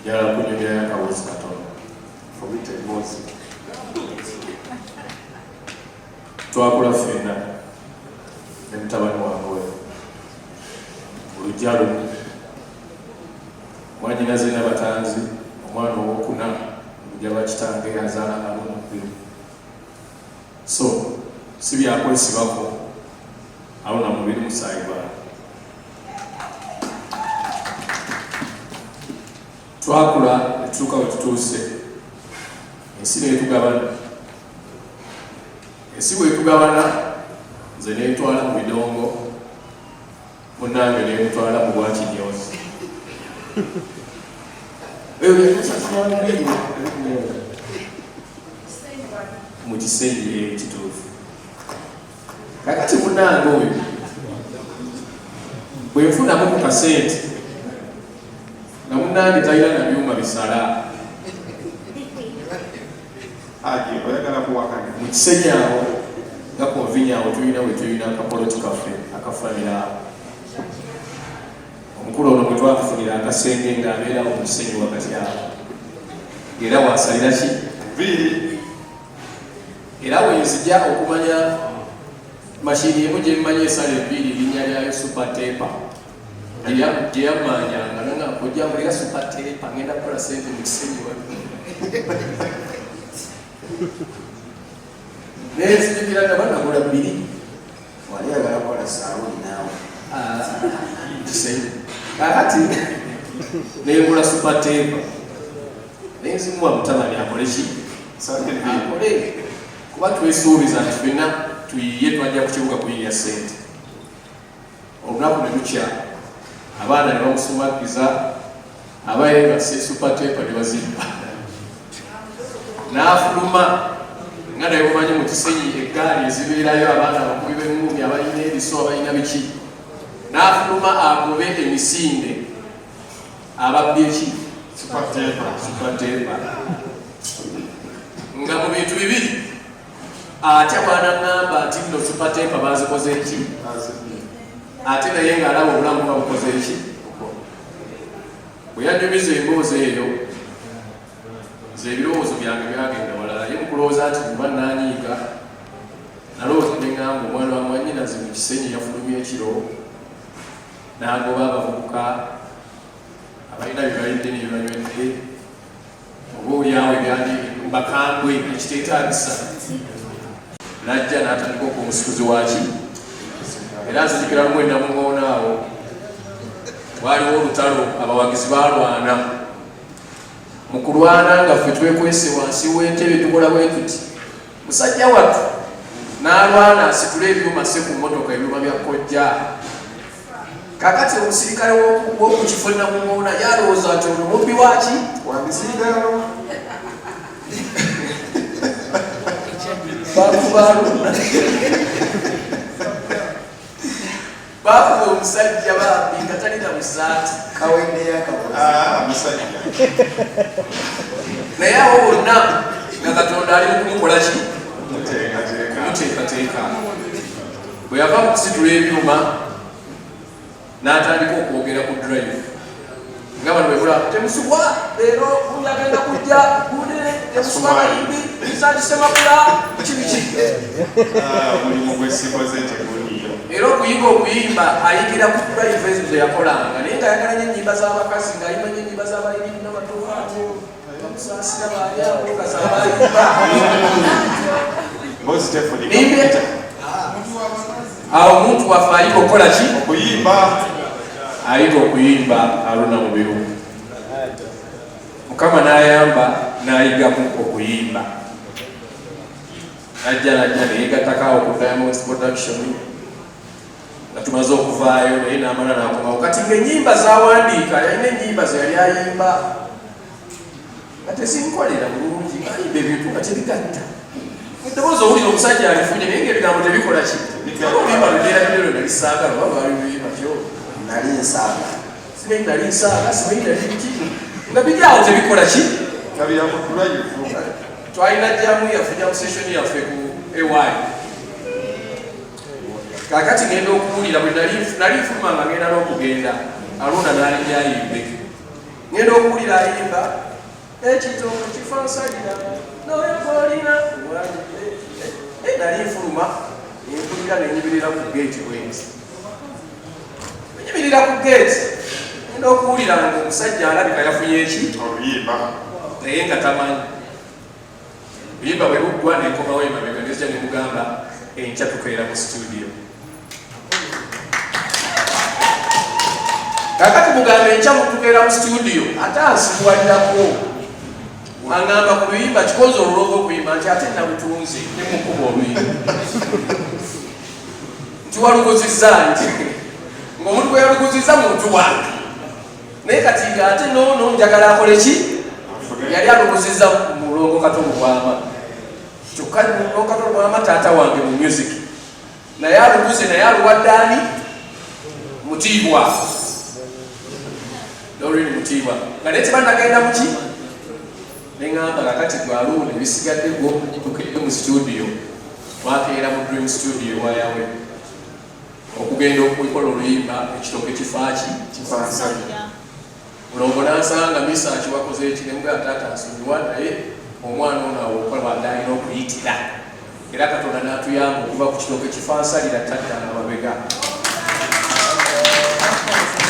Yala kunyumya yakawuzi katono. Fobite mozi. Twakula ffenna ne mutabani wange olujalo mwanyina zina batanzi omwana owokuna mujaba kitange azaala Haruna Mubiru. So si byakwesibako Haruna Mubiru musaayi bwana. Twakula ne tutuuka we tutuuse ensi neetugabana. Ensi bwetugabana nze neetwala mu bidongo munnange neemutwala mu Bwakinyozi. Mu Kisenge ekituufu. Kakati munnange oyo bwe nfunamu ku kasente nga munnange talina na byuma bisala mu Kisenge awo nga konvinya awo tulina we tulina akapoloti kaffe akafamira awo. Omukulu ono bwe twakufunira akasenge ng'abeerawo mu Kisenge wakati awo era wasalira ki nviiri. Era wenzija okumanya mashini emu gye mmanyi esala enviiri linnya lyayo Supertaper gye yammanyanga nanga kojja mulira Supertaper ngenda kukola sente mu Kisenge nezijukira nga banagula bbiri wali agalakola saaluni naawe Kisenge. Kakati nengula Supertaper nenzimuwa mutabani akole ki akole kuba twesuubiza nti ffenna tuyiye twajja ku kibuga kuyiya sente. Olunaku ne lukya abaana ne bamusumagiza abayebase Supertaper ne bazimba n'afuluma nga naye omanyi mu Kisenge eggaali ezibeerayo abaana abakubi b'engumi abalina ebiso abalina biki n'afuluma agobe emisinde ababbye ki Supertaper nga mu bintu bibiri ate bw'anaŋŋamba nti nno Supertaper bazikoze ki ate naye ng'alaba obulamu nga bukoze ki. Bwe yanyumiza emboozi eyo nze ebirowoozo byange byagenda walala ye mukulowooza nti kuba nanyiiga nalowooza ne ŋŋamba omwana wa mwannyinaze mu Kisenge yafulumya ekiro n'agoba abavubuka abalina byebalidde nebyebanywedde oba olyawo ebyali mbakambwe ekiteetaagisa najja n'atandika okumusikuzi waki. Era nzijukira lumu enamuŋoona awo waliwo olutalo abawagizi balwana. Mu kulwana nga ffe twekwese wansi w'entebe tukola bwe tuti musajja wattu n'alwana asitula ebyuma se ku mmotoka ebyuma bya kojja. Kakati omusirikale w'okukifo namuŋoona yalowooza nti ono mubbi waki wabisiigalo bakubaluna bakuba omusajja bambi nga talina musaati kawendeyamusajja naye awo bonna nga Katonda ali mukumukola ki kumuteekateeka. Bwe yava mu kusitula ebyuma n'atandika okwogera ku drive nga bano bebula temusubwa leero gundi agenda kujja gundi temusubwa bayimbi bisakisemakula kibiki era okuyimba okuyimba ayigira ku drive ezo zeyakolanga naye nga ayagala nyo ennyimba z'abakazi ng'ayimba nyo ennyimba z'abalimi n'abatuufu bamusaasira baalyawo nga z'abayimba awo omuntu waffe ayiga okukola ki okuyimba ayiga okuyimba Haruna Mubiru. Mukama n'ayamba n'ayigamu okuyimba najja neyegattakawo ku Diamonds Production nga tumaze okuvaayo naye n'amala n'akomawo kati ng'ennyimba z'awandiika yalina ennyimba ze yali ayimba nga tezinkolera bulungi ayimba ebintu nga tebigatta eddoboozi owulira omusajja alifunye naye ng'ebigambo tebikola ki oluyimba lugeeragerero nalisaagala oba lwali luyimba kyo nali nsaaga simanyi nali nsaaga simanyi nali biki nga biri awo tebikola ki nga byamutulayufu. Twalina jjamu yaffe jamu sessioni yaffe ku ewaayi kakati ngenda okuwulira bwe nali nfuluma nga ngenda n'okugenda Haruna n'alinnya ayimbe ngenda okuwulira ayimba ekitooke kifa nsalira noyokolina nali nfuluma nenkulira nenyibirira ku geeti bwenzi enyibirira ku geeti ngenda okuwulira nga omusajja alabika yafunye eki oluyimba naye nga tamanyi oluyimba bwe buggwa nenkomawo emabega nezija nemugamba enkya tukeera mu studio kakati mugamba enkya mutukeera mu studio ate ansibuwalirako angamba ku luyimba kikoze olulongo okuyimba nti ate nabutunze nemukuba oluyimba nti waluguzizza nti ngaomuntu gwe yaluguzizza muntu wange naye kati nga ate noono njagala akole ki yali aluguzizza mulongo Katongo bwama kyokka mulongo Katongo bwama taata wange mu music naye aluguze naye aluwaddaani Mutiibwa Doreen Mutiibwa nga naye tebanagenda muki neŋŋamba kakati gwaluune bisigadde gwotukedde mu studio twakeera mu Dream Studio wayawe okugenda okukola oluyimba ekitooke kifaaki kifansalira mulongo nansanga misaaki wakoze eki nemugaa taata nsonyiwa naye omwana ono awokola wadde alina okuyitira era Katonda n'atuyamba okuva ku kitooke kifansalira taddala amabega